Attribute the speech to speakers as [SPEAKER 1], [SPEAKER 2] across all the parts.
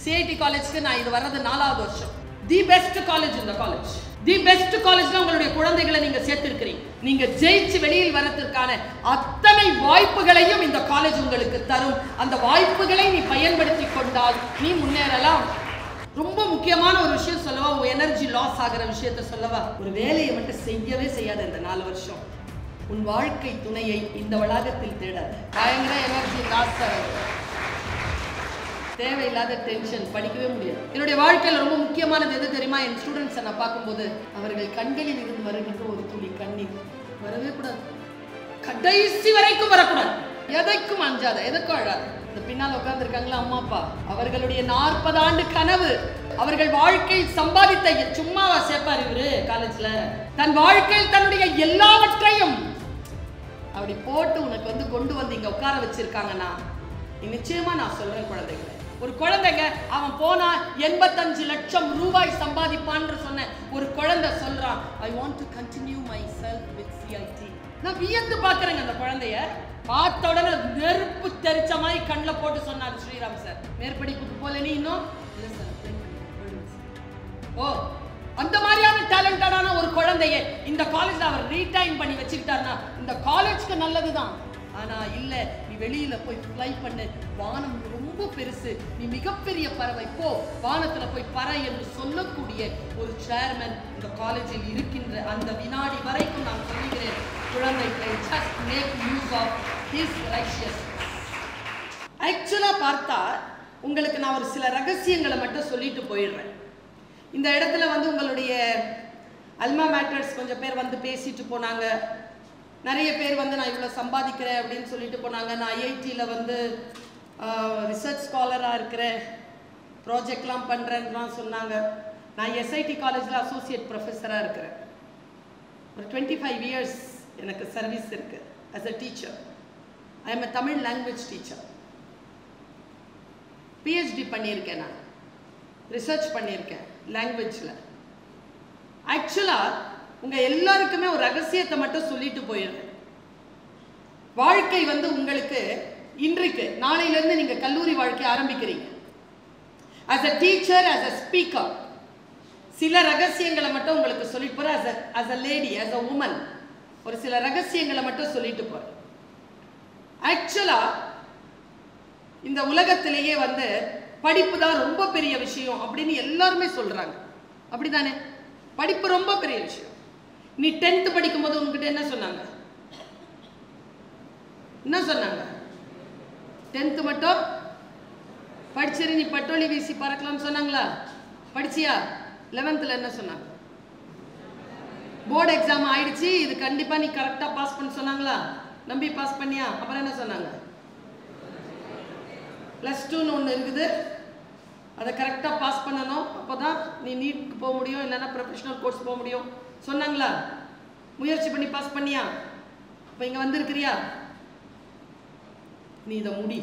[SPEAKER 1] CID காலேஜ்க்கு நான் இது வர்றது 4வது வருஷம். தி பெஸ்ட் காலேஜ் இந்த காலேஜ். தி பெஸ்ட் காலேஜ்ல உங்களுடைய குழந்தைகளை நீங்க சேர்த்திருக்கிறீங்க. நீங்க ஜெயிச்சு வெளியில் வரதுக்கான அத்தனை வாய்ப்புகளையும் இந்த காலேஜ் உங்களுக்கு தரும். அந்த வாய்ப்புகளை நீ பயன்படுத்தி கொண்டால் நீ முன்னேறலாம். ரொம்ப முக்கியமான ஒரு விஷயம் சொல்லவா, உன் எனர்ஜி லாஸ் ஆகிற விஷயத்த சொல்லவா, ஒரு வேலையை மட்டும் செய்யவே செய்யாத இந்த 4 வருஷம். உன் வாழ்க்கை துணையை இந்த வளாகத்தில் தேடாத. பயங்கர எனர்ஜி லாஸ் ஆகுது, தேவையில்லாத டென்ஷன், படிக்கவே முடியாது. என்னுடைய வாழ்க்கையில் ரொம்ப முக்கியமானது எது தெரியுமா? என் ஸ்டூடெண்ட்ஸை நான் பார்க்கும்போது அவர்கள் கண்களில் இருந்து வருகின்ற ஒரு துளி கண்ணீர் வரவே கூடாது, கடைசி வரைக்கும் வரக்கூடாது. எதைக்கும் அஞ்சாத, எதுக்கும் அழாது. இந்த பின்னால் உட்கார்ந்து இருக்காங்களா அம்மா அப்பா, அவர்களுடைய 40 ஆண்டு கனவு, அவர்கள் வாழ்க்கையில் சம்பாதித்த, சும்மாவா சேர்ப்பார் இவரு காலேஜ்ல, தன் வாழ்க்கையில் தன்னுடைய எல்லாவற்றையும் அப்படி போட்டு உனக்கு வந்து கொண்டு வந்து இங்க உட்கார வச்சிருக்காங்கன்னா நிச்சயமா நான் சொல்றேன் குழந்தைகளை, ஒரு குழந்தைங்க அவன் போனா 85 லட்சம் ரூபாய் சம்பாதிப்பான்னு சொன்ன ஒரு குழந்தை சொல்றான், I want to continue myself with CIT. நான் வியந்து பார்க்கறேங்க அந்த குழந்தைய. பார்த்த உடனே நெருப்பு தெரிச்ச மாதிரி கண்ணில் போட்டு சொன்னார் ஸ்ரீராம் சார், மேற்படிப்புக்கு போல நீ இன்னும் இல்லை சார். ஓ, அந்த மாதிரியான டேலண்டடான ஒரு குழந்தைய இந்த காலேஜ்ல அவர் ரீடைன் பண்ணி வச்சுக்கிட்டாருன்னா இந்த காலேஜ்க்கு நல்லதுதான். ஆனா இல்ல, நீ வெளியில போய் ஃப்ளை பண்ணு, வானம் ரொம்ப பெருசு, நீ மிகப்பெரிய பறவை, போ வானத்துல போய் பறை என்று சொல்லக்கூடிய ஒரு சேர்மன் இந்த காலேஜில் இருக்கின்ற அந்த வினாடி வரைக்கும் நான் சொல்லுகிறேன், குழந்தைகளை just make use of his righteousness. ஆக்சுவலா பார்த்தா உங்களுக்கு நான் ஒரு சில ரகசியங்களை மட்டும் சொல்லிட்டு போயிடுறேன். இந்த இடத்துல வந்து உங்களுடைய அல்மா மேட்டர்ஸ் கொஞ்சம் பேர் வந்து பேசிட்டு போனாங்க. நிறைய பேர் வந்து நான் இவ்வளோ சம்பாதிக்கிறேன் அப்படின்னு சொல்லிட்டு போனாங்க. நான் ஐஐடியில் வந்து ரிசர்ச் ஸ்காலராக இருக்கிறேன், ப்ராஜெக்ட்லாம் பண்ணுறேன்லாம் சொன்னாங்க. நான் எஸ்ஐடி காலேஜில் அசோசியேட் ப்ரொஃபஸராக இருக்கிறேன். ஒரு 25 இயர்ஸ் எனக்கு சர்வீஸ் இருக்குது as a teacher. I am a Tamil language teacher. PhD பண்ணியிருக்கேன், நான் ரிசர்ச் பண்ணியிருக்கேன் லாங்குவேஜில். ஆக்சுவலாக உங்கள் எல்லாருக்குமே ஒரு ரகசியத்தை மட்டும் சொல்லிட்டு போயிடுறேன். வாழ்க்கை வந்து உங்களுக்கு இன்றைக்கு நாளையிலேருந்து நீங்கள் கல்லூரி வாழ்க்கை ஆரம்பிக்கிறீங்க. As a teacher, as a speaker, சில ரகசியங்களை மட்டும் உங்களுக்கு சொல்லிட்டு போகிறேன். As a lady, as a woman, ஒரு சில ரகசியங்களை மட்டும் சொல்லிட்டு போகிறேன். ஆக்சுவலாக இந்த உலகத்திலேயே வந்து படிப்பு தான் ரொம்ப பெரிய விஷயம் அப்படின்னு எல்லாருமே சொல்கிறாங்க, அப்படிதானே? படிப்பு ரொம்ப பெரிய விஷயம். நீ 10th படிக்கும்போது உங்ககிட்ட என்ன சொன்னாங்க? என்ன சொன்னாங்க? 10th மட்டும் படிச்சிரு, நீ பட்டோலி வீசி பறக்கலாம்னு சொன்னாங்களா? படிச்சியா? 11th என்ன சொன்னாங்க? போர்டு எக்ஸாம் ஆயிடுச்சு, இது கண்டிப்பா நீ கரெக்டா பாஸ் பண்ண சொன்னாங்களா? நம்பி பாஸ் பண்ணியா? அப்புறம் என்ன சொன்னாங்க? +2ன்னு ஒன்று இருக்குது, அதை கரெக்டாக பாஸ் பண்ணணும், அப்போ தான் நீ நீட்க்கு போக முடியும், இல்லைன்னா ப்ரொஃபஷனல் கோர்ஸ் போக முடியும் சொன்னாங்களா? முயற்சி பண்ணி பாஸ் பண்ணியா? இப்போ இங்கே வந்திருக்கிறியா? நீ இதை முடி,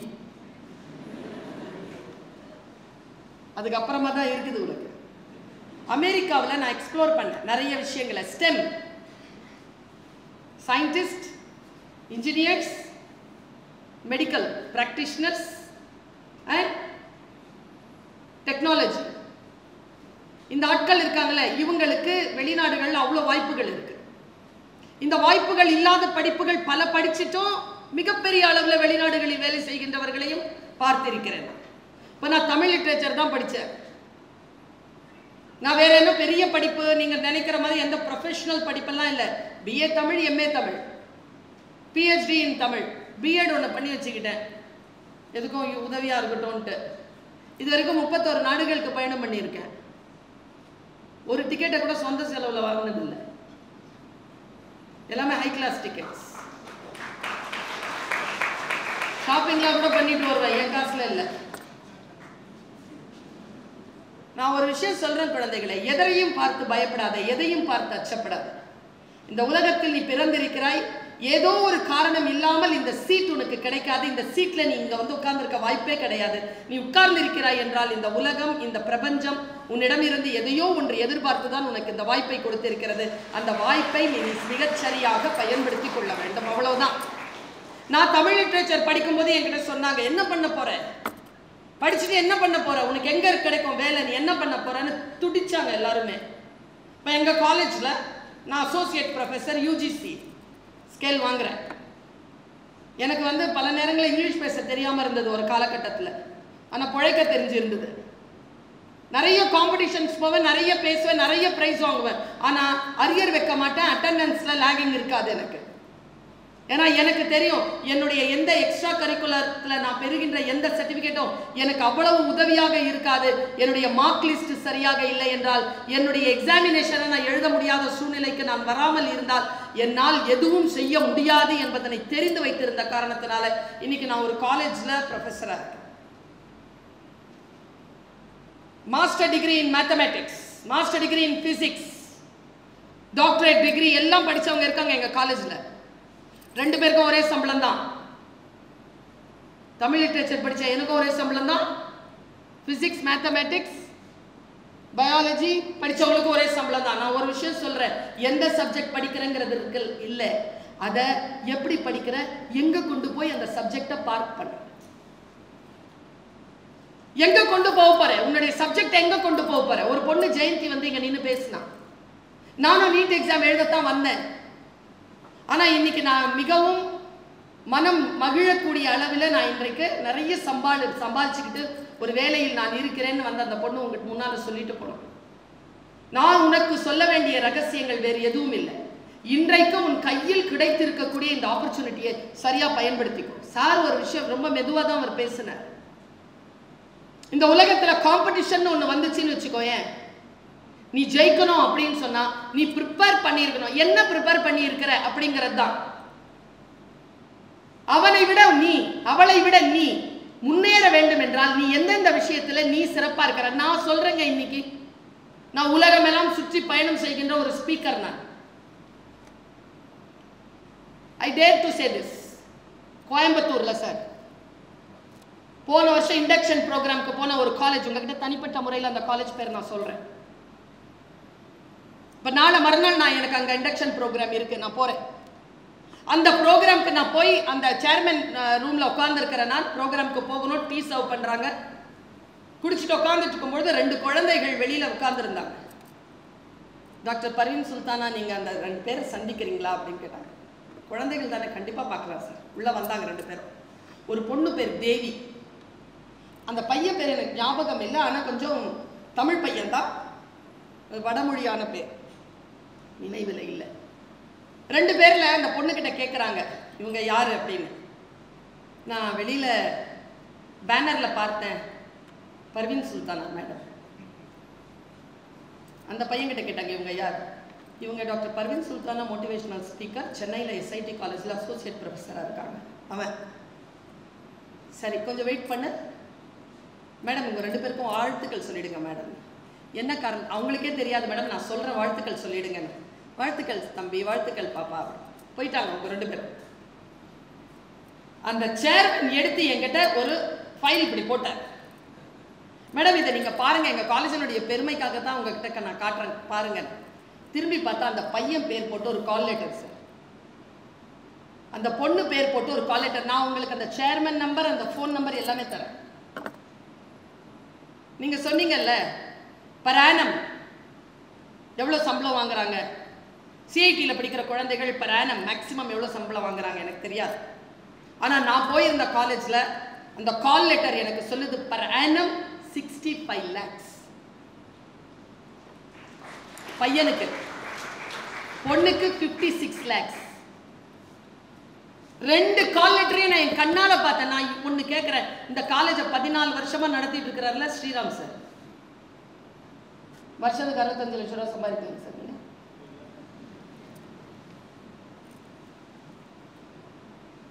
[SPEAKER 1] அதுக்கப்புறமா தான் இருக்குது உனக்கு. அமெரிக்காவில் நான் எக்ஸ்ப்ளோர் பண்ணேன் நிறைய விஷயங்களை. Stem, scientist, engineers, medical practitioners and technology, இந்த ஆட்கள் இருக்காங்களே, இவங்களுக்கு வெளிநாடுகளில் அவ்வளோ வாய்ப்புகள் இருக்கு. இந்த வாய்ப்புகள் இல்லாத படிப்புகள் பல படிச்சுட்டும் மிகப்பெரிய அளவில் வெளிநாடுகளில் வேலை செய்கின்றவர்களையும் பார்த்திருக்கிறேன். இப்போ நான் தமிழ் லிட்ரேச்சர் தான் படித்தேன். நான் வேற என்ன பெரிய படிப்பு நீங்கள் நினைக்கிற மாதிரி எந்த ப்ரொஃபஷனல் படிப்பெல்லாம் இல்லை. BA Tamil, MA Tamil, PhD in Tamil, BEd ஒன்று பண்ணி வச்சுக்கிட்டேன், எதுக்கும் உதவியாக இருக்கட்டும்ன்ட்டு. இது வரைக்கும் 31 நாடுகளுக்கு பயணம் பண்ணியிருக்கேன். ஒரு டிக்கெட்டை கூட சொந்த செலவில் வாங்கினதில்லை, எல்லாமே ஹை கிளாஸ் டிக்கெட்ஸ். ஷாப்பிங்லாம் கூட பண்ணிட்டு வருவேன், என் காசுல இல்லை. நான் ஒரு விஷயம் சொல்றேன் குழந்தைகளை, எதையும் பார்த்து பயப்படாத, எதையும் பார்த்து அச்சப்படாத. இந்த உலகத்தில் நீ பிறந்திருக்கிறாய், ஏதோ ஒரு காரணம் இல்லாமல் இந்த சீட் உனக்கு கிடைக்காது. இந்த சீட்ல நீ இங்க வந்து உட்கார்ந்திருக்க வாய்ப்பே கிடையாது. நீ உட்கார்ந்திருக்கிறாய் என்றால் இந்த உலகம், இந்த பிரபஞ்சம் உன்னிடமிருந்து எதையோ ஒன்று எதிர்பார்த்துதான் உனக்கு இந்த வாய்ப்பை கொடுத்திருக்கிறது. அந்த வாய்ப்பை நீ மிகச்சரியாக பயன்படுத்தி கொள்ள வேண்டும், அவ்வளவுதான். நான் தமிழ் லிட்ரேச்சர் படிக்கும்போது என்கிட்ட சொன்னாங்க, என்ன பண்ண போற, படிச்சுட்டு என்ன பண்ண போற, உனக்கு எங்க கிடைக்கும் வேலை, நீ என்ன பண்ண போறன்னு துடிச்சாங்க எல்லாருமே. இப்போ எங்க காலேஜ்ல நான் அசோசியேட் ப்ரொஃபஸர் யூஜிசி ஸ்கேல் வாங்குறேன். எனக்கு வந்து பல நேரங்களில் இங்கிலீஷ் பேச தெரியாம இருந்தது ஒரு காலகட்டத்தில், ஆனா பிழைக்க தெரிஞ்சிருந்தது. நிறைய காம்படிஷன்ஸ் போவேன், நிறைய பேசுவேன், நிறைய பிரைஸ் வாங்குவேன். ஆனா அரியர் வைக்க மாட்டேன், அட்டெண்டன்ஸ்ல லாகிங் இருக்காது எனக்கு. ஏன்னா எனக்கு தெரியும் என்னுடைய எந்த எக்ஸ்ட்ரா கரிக்குலர்ல நான் பெறுகின்ற எந்த சர்டிபிகேட்டும் எனக்கு அவ்வளவு உதவியாக இருக்காது. என்னுடைய மார்க் லிஸ்ட் சரியாக இல்லை என்றால், என்னுடைய எக்ஸாமினேஷனை நான் எழுத முடியாத சூழ்நிலைக்கு நான் வராமல் இருந்தால் என்னால் எதுவும் செய்ய முடியாது என்பதனை தெரிந்து வைத்திருந்த காரணத்தினால இன்னைக்கு நான் ஒரு காலேஜ்ல ப்ரொஃபஸரா இருக்கேன். Master degree in mathematics, master degree in physics, doctorate degree எல்லாம் படிச்சவங்க இருக்காங்க எங்க காலேஜ்ல. 2 பேருக்கும் ஒரே சம்பளம் தான். தமிழ் லிட்டரேச்சர் படிச்ச எனக்கும் ஒரே சம்பளம் தான். பிசிக்ஸ், மேத்தமேட்டிக்ஸ், பயாலஜி படிச்சவங்களுக்கும் ஒரே சம்பளம் தான். நான் ஒரு விஷயம் சொல்றேன், எந்த சப்ஜெக்ட் படிக்கிறேங்கிறது இல்லை, அதை எப்படி படிக்கிற, எங்க கொண்டு போய் அந்த சப்ஜெக்டை பார்க் பண்ண, எங்க கொண்டு போக போற, உன்னுடைய சப்ஜெக்ட் எங்க கொண்டு போக போற. ஒரு பொண்ணு ஜெயந்தி வந்து இங்க நின்று பேசினா, நானும் நீட் எக்ஸாம் எழுதத்தான் வந்தேன், ஆனா இன்னைக்கு நான் மிகவும் மனம் மகிழக்கூடிய அளவில் நான் இன்றைக்கு நிறைய சம்பாதிச்சுக்கிட்டு ஒரு வேலையில் நான் இருக்கிறேன்னு வந்து அந்த பொண்ணு உங்களுக்கு முன்னால சொல்லிட்டு போனோம். நான் உனக்கு சொல்ல வேண்டிய ரகசியங்கள் வேறு எதுவும் இல்லை. இன்றைக்கு உன் கையில் கிடைத்திருக்கக்கூடிய இந்த ஆப்பர்ச்சுனிட்டியை சரியா பயன்படுத்திக்கும். சார் ஒரு விஷயம் ரொம்ப மெதுவாக தான் அவர் பேசினார். இந்த உலகத்துல காம்படிஷன் ஒண்ணு வந்துச்சுன்னு வச்சுக்கோயேன், நீ ஜெயிக்கணும் அப்படின்னு சொன்னா நீ ப்ரிப்பேர் பண்ணியிருக்கணும். என்ன ப்ரிப்பேர் பண்ணி இருக்கிற அப்படிங்கிறது தான். அவனை விட நீ, அவளை விட நீ முன்னேற வேண்டும் என்றால் நீ எந்தெந்த விஷயத்துல நீ சிறப்பா இருக்கிற. நான் சொல்றேங்க, இன்னைக்கு நான் உலகமெல்லாம் சுற்றி பயணம் செய்கின்ற ஒரு ஸ்பீக்கர். நான் I dare to say this. கோயம்புத்தூர்ல சார் போன வருஷம் இண்டக்ஷன் ப்ரோக்ராம்க்கு போன ஒரு காலேஜ், உங்ககிட்ட தனிப்பட்ட முறையில் அந்த காலேஜ் பேர் நான் சொல்றேன். இப்போ நாளை மறுநாள் நான் எனக்கு அங்கே இண்டக்ஷன் ப்ரோக்ராம் இருக்கு, நான் போறேன். அந்த ப்ரோக்ராம்க்கு நான் போய் அந்த சேர்மன் ரூம்ல உட்கார்ந்துருக்கிற நான் ப்ரோக்ராம்க்கு போகணும். டீ சர்வ் பண்றாங்க. குடிச்சிட்டு உட்காந்துட்டு இருக்கும்பொழுது 2 குழந்தைகள் வெளியில உட்கார்ந்துருந்தாங்க. டாக்டர் பர்வீன் சுல்தானா, நீங்க அந்த 2 பேரை சந்திக்கிறீங்களா அப்படின்னு கேட்டாங்க. குழந்தைகள் தானே, கண்டிப்பா பார்க்கலாம் சார். உள்ள வந்தாங்க 2 பேரும். ஒரு பொண்ணு பேர் தேவி, அந்த பையன் பேர் எனக்கு ஞாபகம் இல்லை, ஆனா கொஞ்சம் தமிழ் பையன் தான், வடமொழியான பேர் நினைவில் இல்லை. 2 பேர்ல அந்த பொண்ணு கிட்ட கேட்குறாங்க இவங்க யாரு அப்படின்னு. நான் வெளியில பேனர்ல பார்த்தேன், பர்வீன் சுல்தானா மேடம். அந்த பையன் கிட்ட கேட்டாங்க இவங்க யார். இவங்க doctor Parveen Sultana motivational speaker, சென்னையில் எஸ்ஐடி காலேஜில் அசோசியேட் ப்ரொஃபஸராக இருக்காங்க. அவன் சரி கொஞ்சம் வெயிட் பண்ணு மேடம், உங்க 2 பேருக்கும் வாழ்த்துக்கள் சொல்லிடுங்க மேடம். என்ன காரணம் அவங்களுக்கே தெரியாது மேடம், நான் சொல்ற வாழ்த்துக்கள் சொல்லிடுங்க. வாழ்த்துக்கள் தம்பி, வாழ்த்துக்கள் பாப்பா. போயிட்டாங்க உங்க 2 பேரும். அந்த சேர்மன் எடுத்து என்கிட்ட ஒரு ஃபைல் இப்படி போட்டார். மேடம் இதை நீங்க பாருங்க, எங்க காலேஜினுடைய பெருமைக்காக தான் உங்ககிட்ட நான் காட்டுறேன் பாருங்க. திரும்பி பார்த்தா அந்த பையன் பேர் போட்டு ஒரு கால் லெட்டர் சார், அந்த பொண்ணு பேர் போட்டு ஒரு கால் லெட்டர். நான் உங்களுக்கு அந்த சேர்மன் நம்பர், அந்த ஃபோன் நம்பர் எல்லாமே தரேன். நீங்க சொன்னீங்கல்ல per annum எவ்வளவு சம்பளம் வாங்குறாங்க, சிஐடியில் படிக்கிற குழந்தைகள் per annum மேக்ஸிமம் எவ்வளவு சம்பளம் வாங்குறாங்க எனக்கு தெரியாது. ஆனா நான் போயிருந்த காலேஜ்ல அந்த கால் லெட்டர் எனக்கு சொல்லுது per annum 65 lakhs. பையனுக்கு, பொண்ணுக்கு 56 lakhs. 2 கால் லெட்டரையும் நான் என் கண்ணால பார்த்தேன். நான் ஒண்ணு கேட்கிறேன், இந்த காலேஜை 14 வருஷமா நடத்திட்டு இருக்கிறாருல ஸ்ரீராம் சார், வருஷத்துக்கு 65 லட்சம் ரூபாய் சம்பாதிக்கிறீங்க சார்.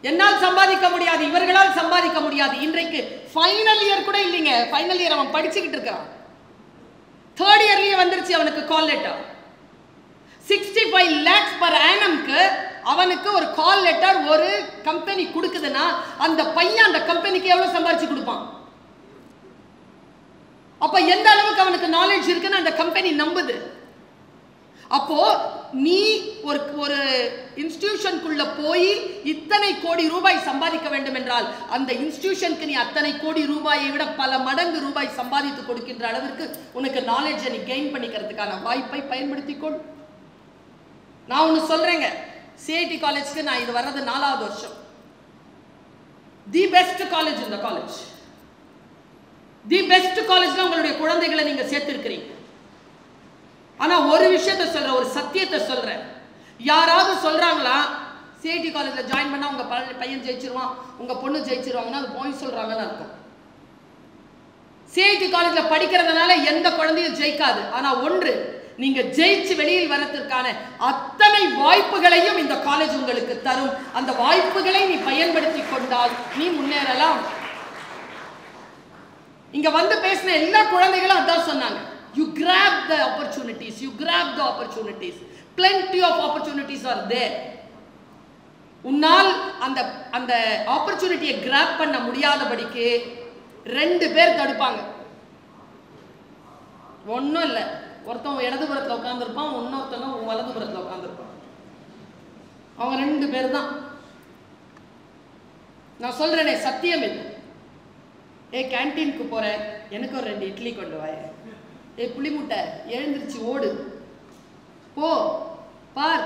[SPEAKER 1] என்னால் சம்பாதிக்க முடியாது, இவர்களால் சம்பாதிக்க முடியாது. இன்றைக்கு ஃபைனல் இயர் கூட இல்லைங்க, ஃபைனல் இயர் அவன் படிச்சுக்கிட்டு இருக்கான். 3rd இயர்லயே வந்துருச்சு அவனுக்கு கால் லெட்டர். 65 lakhs per annumக்கு அவனுக்கு ஒரு கால் லெட்டர் ஒரு கம்பெனி கொடுக்குதுன்னா அந்த பையன் அந்த கம்பெனிக்கு எவ்வளவு சம்பாதிச்சு கொடுப்பான். அப்ப எந்த அளவுக்கு அவனுக்கு நாலேஜ் இருக்குன்னு அந்த கம்பெனி நம்புது. அப்போ நீ ஒரு இன்ஸ்டிடியூஷனுக்குள்ள போய் இத்தனை கோடி ரூபாய் சம்பாதிக்க வேண்டும் என்றால் அந்த இன்ஸ்டிடியூஷனுக்கு நீ அத்தனை கோடி ரூபாயை விட பல மடங்கு ரூபாய் சம்பாதித்து கொடுக்கின்ற அளவிற்கு உனக்கு நாலேஜை நீ கெயின் பண்ணிக்கிறதுக்கான வாய்ப்பை பயன்படுத்திக்கொள். நான் ஒன்று சொல்றேங்க, சிஐடி காலேஜ்க்கு நான் இது வர்றது 4வது வருஷம். தி பெஸ்ட் காலேஜ் இந்த காலேஜ். தி பெஸ்ட் காலேஜ்ல உங்களுடைய குழந்தைகளை நீங்க சேர்த்திருக்கிறீங்க. ஆனா ஒரு விஷயத்தை சொல்றேன், ஒரு சத்தியத்தை சொல்றேன். யாராவது சொல்றாங்களா சிஐடி காலேஜ்ல ஜாயின் பண்ணா உங்க பையன் ஜெயிச்சிருவான், உங்க பொண்ணு ஜெயிச்சிருவாங்கன்னா அது போய் சொல்றாங்கன்னு அர்த்தம். சிஐடி காலேஜ்ல படிக்கிறதுனால எந்த குழந்தையும் ஜெயிக்காது. ஆனா ஒன்று, நீங்க ஜெயிச்சு வெளியில் வரதுக்கான அத்தனை வாய்ப்புகளையும் இந்த காலேஜ் உங்களுக்கு தரும். அந்த வாய்ப்புகளை நீ பயன்படுத்தி கொண்டால் நீ முன்னேறலாம். இங்க வந்து பேசின எல்லா குழந்தைகளும் அதான் சொன்னாங்க. You grab the opportunities. You grab the opportunities. Plenty of opportunities are there. உன்னால் அந்த அந்த ஆப்பர்ச்சுனிட்டியை கிராப் பண்ண முடியாதபடிக்கு 2 பேர் தடுப்பாங்க. ஒன்றும் இல்லை, ஒருத்தன் இடதுபுறத்தில் உட்காந்துருப்பான், இன்னொருத்தவங்க வலதுபுறத்தில் உட்காந்துருப்பான். அவங்க 2 பேர் தான். நான் சொல்றேனே சத்தியம் இது. கேன்டீனுக்கு போறேன், எனக்கு ஒரு 2 இட்லி கொண்டு வாய. புளிமுட்டை எழுந்திருச்சு ஓடு, போ பார்.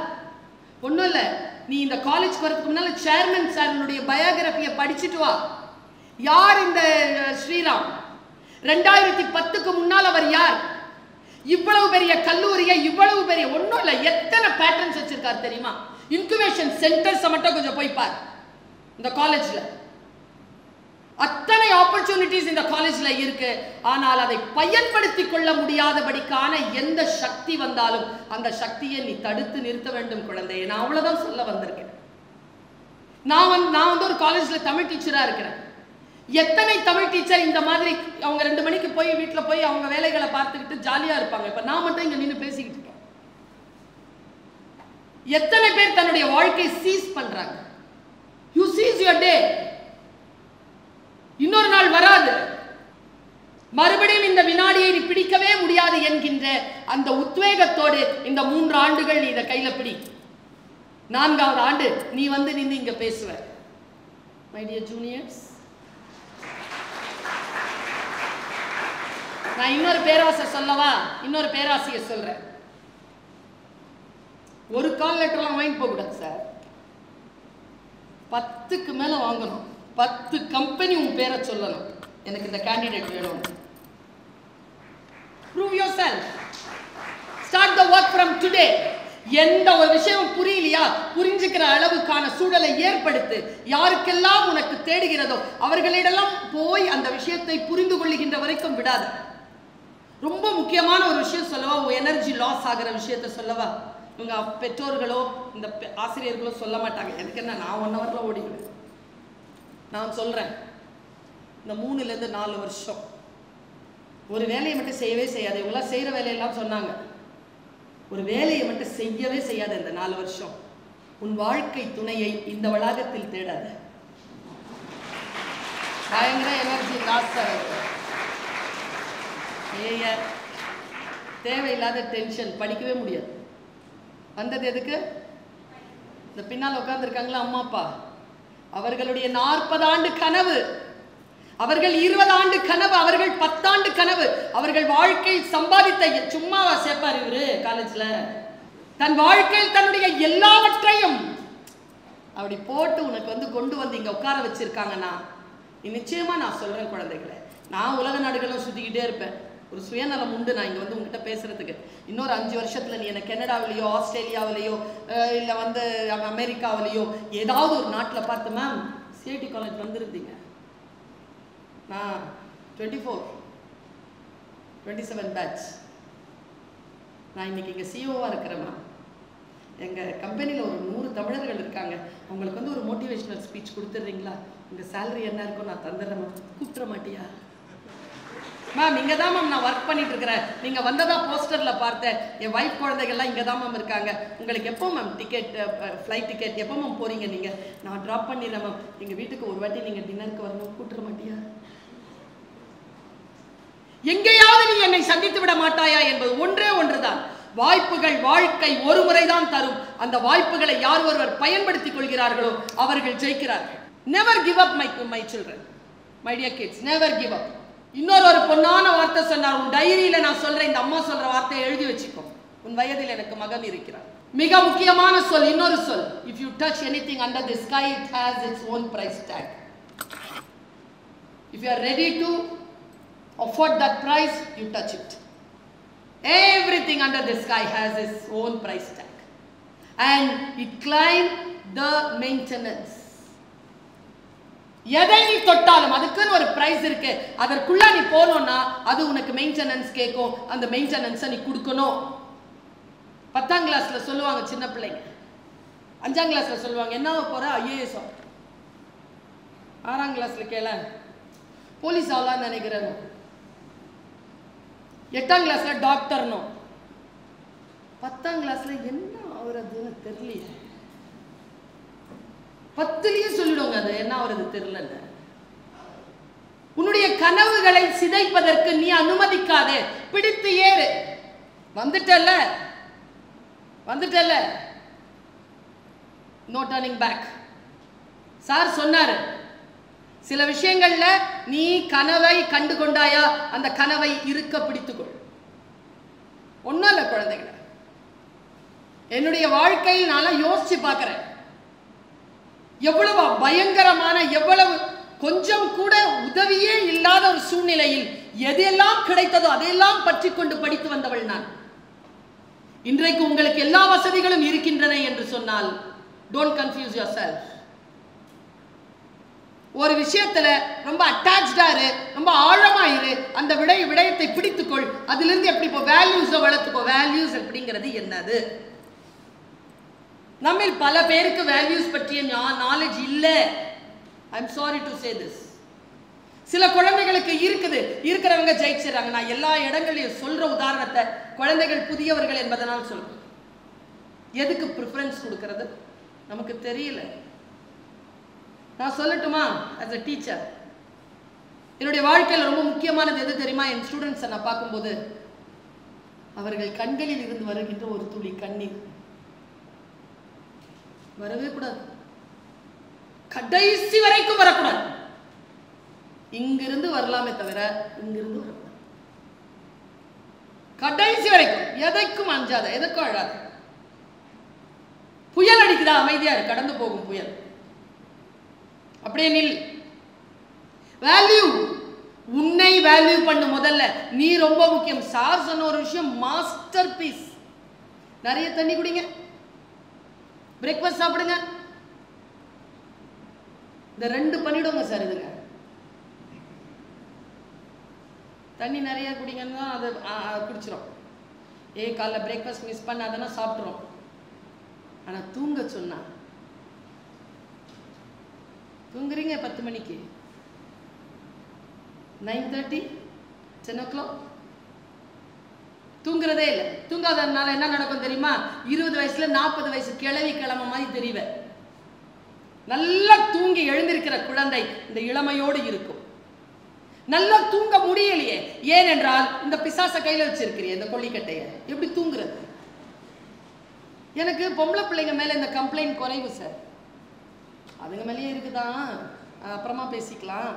[SPEAKER 1] ஒன்றும் இல்லை, நீ இந்த காலேஜ் வரதுக்கு முன்னால சேர்மன் சாரினுடைய பயோகிராஃபியை படிச்சுட்டு வா. யார் இந்த ஸ்ரீராம்? 2010க்கு முன்னால் அவர் யார்? இவ்வளவு பெரிய கல்லூரியை, இவ்வளவு பெரிய ஒன்றும் இல்லை, எத்தனை பேட்டர்ன்ஸ் வச்சிருக்காரு தெரியுமா? இன்குபேஷன் சென்டர்ஸ் மட்டும் கொஞ்சம் போய் பார். இந்த காலேஜ்ல அத்தனை ஆப்பர்ச்சுனிட்டிஸ் இந்த காலேஜ்ல இருக்கு. ஆனால் அதை பயன்படுத்திக் கொள்ள முடியாதபடிக்கான எந்த சக்தி வந்தாலும் அந்த சக்தியை நீ தடுத்து நிறுத்த வேண்டும் குழந்தையை. நான் அவ்வளவுதான் சொல்ல வந்திருக்கேன். நான் வந்து ஒரு காலேஜ்ல தமிழ் டீச்சரா இருக்கிறேன். எத்தனை தமிழ் டீச்சர் இந்த மாதிரி அவங்க 2 மணிக்கு போய் வீட்டுல போய் அவங்க வேலைகளை பார்த்துக்கிட்டு ஜாலியா இருப்பாங்க. இப்ப நான் மட்டும் இங்க நின்று பேசிக்கிட்டு இருக்கேன். எத்தனை பேர் தன்னுடைய வாழ்க்கையை சீஸ் பண்றாங்க. You seize your day. இன்னொரு நாள் வராது. மறுபடியும் இந்த வினாடியை நீ பிடிக்கவே முடியாது என்கின்ற அந்த உத்வேகத்தோடு இந்த 3 ஆண்டுகள் நீ இதை கையில பிடி. 4வது ஆண்டு நீ வந்து நின்று இங்க பேசுவ. மை டியர் ஜூனியர்ஸ், நான் இன்னொரு பேராசை சொல்லவா? இன்னொரு பேராசையை சொல்றேன். ஒரு கால் லெட்டர்லாம் வாங்கி போக கூடாது சார். 10க்கு மேல வாங்கணும். 10 கம்பெனி உன் பேரை சொல்லணும். எனக்கு இந்த கேண்டிடேட் வேணும். Prove yourself. Start the work from today. எந்த ஒரு விஷயம் புரியலையா, புரிஞ்சுக்கிற அளவுக்கான சூழலை ஏற்படுத்து. யாருக்கெல்லாம் உனக்கு தேடுகிறதோ அவர்களிடெல்லாம் போய் அந்த விஷயத்தை புரிந்து கொள்ளுகின்ற வரைக்கும் விடாது. ரொம்ப முக்கியமான ஒரு விஷயம் சொல்லவா? உன் எனர்ஜி லாஸ் ஆகிற விஷயத்த சொல்லவா? இவங்க பெற்றோர்களோ இந்த ஆசிரியர்களோ சொல்ல மாட்டாங்க. எனக்கு என்ன, நான் 1 ஹவர்ல ஓடிடுவேன். நான் சொல்றேன், இந்த 3லேருந்து 4 வருஷம் ஒரு வேலையை மட்டும் செய்யவே செய்யாது. இவங்களாம் செய்யற வேலையெல்லாம் சொன்னாங்க. ஒரு வேலையை மட்டும் செய்யவே செய்யாத இந்த 4 வருஷம் உன் வாழ்க்கை துணையை இந்த வளாகத்தில் தேடாத. பயங்கர எனர்ஜி லாஸ் ஆகுது. தேவையில்லாத டென்ஷன், படிக்கவே முடியாது. வந்தது எதுக்கு? இந்த பின்னால் உட்கார்ந்துருக்காங்களா அம்மா அப்பா, அவர்களுடைய 40 ஆண்டு கனவு, அவர்கள் 20 ஆண்டு கனவு, அவர்கள் 10 ஆண்டு கனவு, அவர்கள் வாழ்க்கையில் சம்பாதித்த, சும்மாவா சேர்ப்பார் இவரு காலேஜ்ல? தன் வாழ்க்கையில் தன்னுடைய எல்லாவற்றையும் அப்படி போட்டு உனக்கு வந்து கொண்டு வந்து இங்க உட்கார வச்சிருக்காங்கன்னா நிச்சயமா நான் சொல்றேன் குழந்தைகளை, நான் உலக நாடுகளும் சுத்திக்கிட்டே இருப்பேன். ஒரு சுயநலம் உண்டு நான் இங்க வந்து உங்ககிட்ட பேசுறதுக்கு. இன்னொரு 5 வருஷத்துல நீ என்ன கனடாவிலேயோ ஆஸ்திரேலியாவிலேயோ இல்ல வந்து அமெரிக்காவிலேயோ ஏதாவது ஒரு நாட்டில் பார்த்து, மேம் சிஐடி காலேஜ் வந்திருந்தீங்க, நான் 24, 27 பேட்ச், நான் இன்னைக்கு இங்கே சிஓவாக இருக்கிறேம்மா, எங்கள் கம்பெனியில் ஒரு 100 தமிழர்கள் இருக்காங்க, அவங்களுக்கு வந்து ஒரு மோட்டிவேஷனல் ஸ்பீச் கொடுத்துட்றீங்களா? உங்கள் சேலரி என்ன இருக்கும் நான் தந்துடுறேம்மா. கூப்பிட்ற மாட்டியா? மேம் இங்கே தான் மேம் நான் ஒர்க் பண்ணிட்டு இருக்கிறேன், நீங்கள் வந்ததா போஸ்டரில் பார்த்தேன், என் ஒய்ஃப் குழந்தைகள்லாம் இங்கே தான் மேம் இருக்காங்க, உங்களுக்கு எப்போ மேம் டிக்கெட், ஃப்ளைட் டிக்கெட் எப்போ மேம் போகிறீங்க நீங்கள்? நான் ட்ராப் பண்ணிடுறேன் மேம், எங்கள் வீட்டுக்கு ஒரு வாட்டி நீங்கள் டின்னருக்கு வரணும், கூப்பிட்ற மாட்டியா? எங்கேயாவது நீ என்னை சந்தித்து விட மாட்டாயா என்பது ஒன்றே ஒன்றுதான். வாய்ப்புகள் வாழ்க்கை ஒரு முறைதான் தரும். அந்த வாய்ப்புகளை யார் ஒருவர் பயன்படுத்திக் கொள்கிறார்களோ அவர்கள் ஜெயிக்கிறார்கள். Never give up my children, my dear kids, never give up. இன்னொரு பொன்னான வார்த்தை சொன்னார். உன் டைரியில நான் சொல்றேன், இந்த அம்மா சொல்ற வார்த்தையை எழுதி வச்சுக்கோ. உன் வயதில் எனக்கு மகன் இருக்கிறார். மிக முக்கியமான சொல், இன்னொரு சொல். If you touch anything under the sky, it has its own price tag. If you are ready to afford that price, you touch it. Everything under the sky has its own price tag, and it climb the maintenance. எதை நீ தொட்டாலும் அதுக்குன்னு ஒரு price இருக்கு. அதற்குள்ள நீ போனோம்னா அது உனக்கு மெயின்டெனன்ஸ் கேட்கும். அந்த மெயின்டெனன்ஸை நீ கொடுக்கணும். 10ஆம் கிளாஸ்ல சொல்லுவாங்க சின்ன பிள்ளைங்க, 5ஆம் கிளாஸ்ல சொல்லுவாங்க என்ன போற ஐஏஎஸ். 6ஆம் கிளாஸ்ல கேள போலீஸ் ஆகலான்னு நினைக்கிறேன். 8ஆம் கிளாஸ்ல டாக்டர்னோ. 10ஆம் கிளாஸ்ல என்ன ஆகுறதுன்னு தெரியல. 10லயே சொல்லிடுவாங்க அது என்ன ஆகுறது தெரியல. உன்னுடைய கனவுகளை சிதைப்பதற்கு நீ அனுமதிக்காதே. பிடித்து ஏறு. வந்துட்டல்ல, நோ டர்னிங் பேக். சார் சொன்னாரு, சில விஷயங்கள்ல நீ கனவை கண்டு கொண்டாயா, அந்த கனவை இருக்க பிடித்துக்கொள். ஒன்னும் இல்ல குழந்தைகளை, என்னுடைய வாழ்க்கையில் நான் யோசிச்சு பார்க்கிறேன். எவ்வளவு பயங்கரமான, எவ்வளவு கொஞ்சம் கூட உதவியே இல்லாத ஒரு சூழ்நிலையில் எதெல்லாம் கிடைத்ததோ அதையெல்லாம் பற்றி கொண்டு படித்து வந்தவள் நான். இன்றைக்கு உங்களுக்கு எல்லா வசதிகளும் இருக்கின்றன என்று சொன்னால் டோன்ட் கன்ஃபியூஸ் yourself. ஒரு விஷயத்துல ரொம்ப அட்டாச்டா இரு, ரொம்ப ஆழமா இரு. அந்த விடயத்தை பிடித்துக்கொள். அதிலிருந்து எப்படி இப்போ வேல்யூஸை வளர்த்துக்கோ. வேல்யூஸ் அப்படிங்கிறது என்னது? நம்மில் பல பேருக்கு வேல்யூஸ் பற்றிய நாலேஜ் இல்லை. I am sorry to say this. சில குழந்தைகளுக்கு இருக்குது, இருக்கிறவங்க ஜெயிச்சிடறாங்க. நான் எல்லா இடங்களையும் சொல்ற உதாரணத்தை குழந்தைகள் புதியவர்கள் என்பதனால் சொல்றேன். எதுக்கு ப்ரிஃபரன்ஸ் கொடுக்கறது நமக்கு தெரியல. நான் சொல்லட்டுமா? ஆஸ் அ டீச்சர், என்னுடைய வாழ்க்கையில் ரொம்ப முக்கியமானது எது தெரியுமா? என் ஸ்டூடெண்ட்ஸை நான் பார்க்கும்போது அவர்கள் கண்களில் இருந்து வருகின்ற ஒரு துளி கண்ணீர் வரவே கூடாது. கடைசி வரைக்கும் வரக்கூடாது. இங்கிருந்து வரலாமே தவிர இங்கிருந்து வரக்கூடாது. கடைசி வரைக்கும் எதைக்கும் அஞ்சாத, எதுக்கும் அழாத. புயல் அடிக்குதா, அமைதியா இரு, கடந்து போகும் புயல். அப்படியே நில். வேல்யூ, உன்னை வேல்யூ பண்ணு. முதல்ல நீ ரொம்ப முக்கியம். சார் சொன்ன ஒரு விஷயம் மாஸ்டர் பீஸ். நிறைய தண்ணி குடிங்க, பிரேக்ஃபாஸ்ட் சாப்பிடுங்க. இந்த 2 பண்ணிடுங்க சார். இதுங்க தண்ணி நிறைய குடிங்கன்னு தான் அதை குடிச்சிடும். காலைல பிரேக்ஃபாஸ்ட் மிஸ் பண்ணாதனா சாப்பிட்றோம். ஆனால் தூங்க சொன்னா தூங்குறீங்க 10 மணிக்கு, 9:30, 10 o'clock தூங்குறதே இல்லை. தூங்காதனால என்ன நடக்கும் தெரியுமா? 20 வயசுல 40 வயசு கிழவி கிழமை மாதிரி தெரிவேன். நல்லா தூங்கி எழுந்திருக்கிற குழந்தை இந்த இளமையோடு இருக்கும். நல்லா தூங்க முடியலையே, ஏனென்றால் இந்த பிசாச கையில வச்சிருக்கிறீங்க, இந்த கொல்லிக்கட்டைய. எப்படி தூங்குறது? எனக்கு பொம்பளை பிள்ளைங்க மேல இந்த கம்ப்ளைண்ட் குறைவு சார். அதுங்க மேலேயே இருக்குதான், அப்புறமா பேசிக்கலாம்.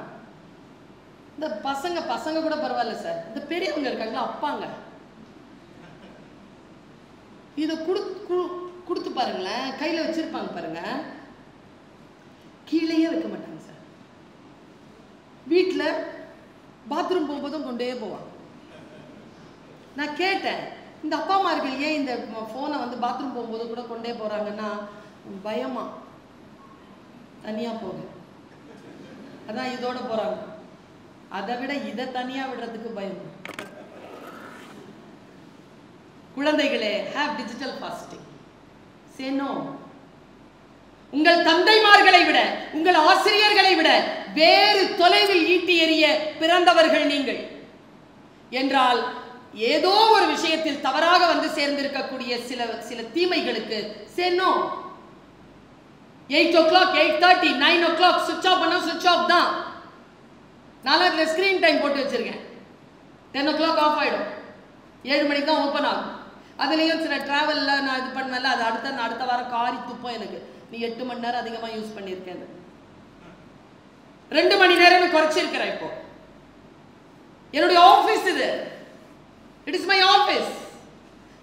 [SPEAKER 1] இந்த பசங்க கூட பரவாயில்ல சார். இந்த பெரியவங்க இருக்காங்களா, அப்பாங்க, இதை கொடுத்து பாருங்களேன். கையில வச்சிருப்பாங்க பாருங்க, கீழேயே வைக்க மாட்டாங்க சார். வீட்டில் பாத்ரூம் போகும்போதும் கொண்டே போவாங்க. நான் கேட்டேன், இந்த அப்பா அம்மார்கள் ஏன் இந்த போனை வந்து பாத்ரூம் போகும்போது கூட கொண்டே போறாங்கன்னா, பயமா, தனியா போக, அதான் இதோட போறாங்க. அதை விட இதை தனியா விடுறதுக்கு பயம். குழந்தைகளே, have digital fasting. Say no. உங்கள் தந்தைமார்களை விட, உங்கள் ஆசிரியர்களை விட வேறு தொலைவில் ஈட்டி எறிய பிறந்தவர்கள் நீங்கள் என்றால், ஏதோ ஒரு விஷயத்தில் தவறாக வந்து சேர்ந்திருக்கக்கூடிய சில தீமைகளுக்கு say no. 8 o'clock, 8:30, 9 o'clock சுவிட்ச் ஆஃப் பண்ணா சுவிட்ச் ஆஃப் தான். நான் அதில் ஸ்கிரீன் டைம் போட்டு வச்சிருக்கேன். 10 o'clock ஆஃப் ஆயிடும், 7 மணிக்கு தான் ஓப்பன் ஆகும். அதுலேயும் சில ட்ராவலில் நான் இது பண்ணல, அது அடுத்த வாரம் காரி துப்போம் எனக்கு. நீ 8 மணி நேரம் அதிகமாக யூஸ் பண்ணியிருக்கேன், 2 மணி நேரம் குறைச்சிருக்கிறேன். இப்போ என்னுடைய ஆஃபீஸ் இது, இட் இஸ் மை ஆஃபீஸ்.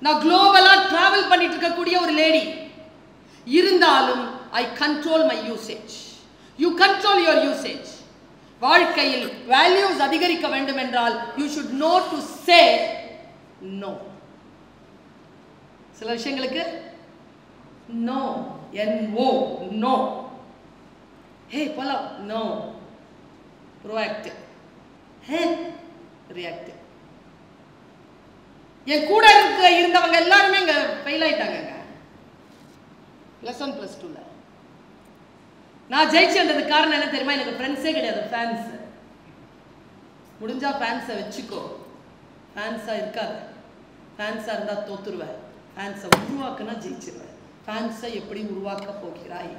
[SPEAKER 1] நான் குளோபலாக ட்ராவல் பண்ணிட்டு இருக்கக்கூடிய ஒரு லேடி. இருந்தாலும் I control my usage. You control your usage. வாழ்க்கையில் வேல்யூஸ் அதிகரிக்க வேண்டும் என்றால் you should know to say no. சில விஷயங்களுக்கு நோ, NO, நோ. ஹே போலாம், நோ. ப்ரோஆக்டிவ், ஹே ரியாக்டிவ். என் கூட இருந்தவங்க எல்லாருமே இங்க ஃபெயில் ஆயிட்டாங்க. +1 +2ல நான் ஜெயிச்சு வந்ததுக்கு காரணம் என்ன தெரியுமா? எனக்கு ஃப்ரெண்ட்ஸே கிடையாது, ஃபேன்ஸ். முடிஞ்சா ஃபேன்ஸை வச்சுக்கோ, ஃபேன்ஸா இருக்காது. ஃபேன்ஸா இருந்தா தோத்துருவேன். ஃபேன்ஸை உருவாக்குனா ஜெயிச்சிருவேன். ஃபேன்ஸை எப்படி உருவாக்க போகிறாய்?